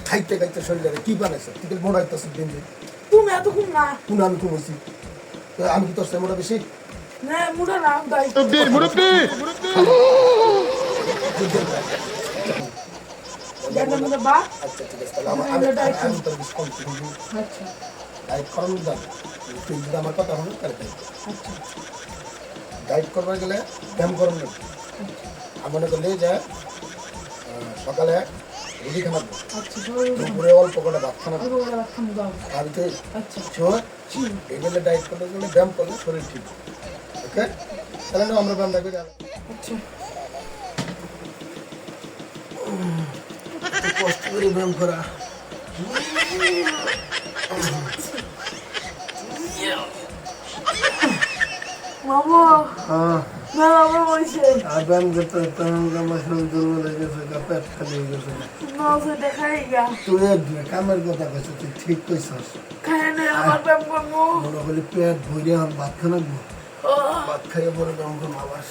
খাইতে খাইতে শরীরে কি বানাইছো তুই মনে হইতেছে দিন দিন তুমি এত কম না কোন আমি কমেছি আমি কি তোর সাথে মোটা বেশি না মুড়া না দাই জানা মানে বা আচ্ছা ঠিক আছে তাহলে আমি তোর ডিসকাউন্ট করব আচ্ছা ডাইট করানো যাবে তুই যদি আমার কথা হবে তাহলে আচ্ছা ডাইট করবার গেলে ব্যায়াম করুন না আমি মনে করলে যে সকালে রুটি খানাবো আচ্ছা দুপুরে অল্প করে ভাত খানাবো বাড়িতে আচ্ছা এগুলো ডাইট করতে গেলে ব্যায়াম করলে শরীর ঠিক ওকে তাহলে না আমরা ব্যায়ামটা করি আচ্ছা কষ্ট করে ব্যায়াম করা মামা না মামা বলছে আর ব্যায়াম করতে তখন আমার শরীর দুর্বল হয়ে গেছে পেট খালি হয়ে গেছে না সে দেখাই গা তুই কামের কথা কইছ তুই ঠিক কইছস খায় না আমার ব্যায়াম করবো মনে করি পেট ভরে এখন ভাত খানাবো ভাত খাইয়ে পরে ব্যায়াম করবো আবার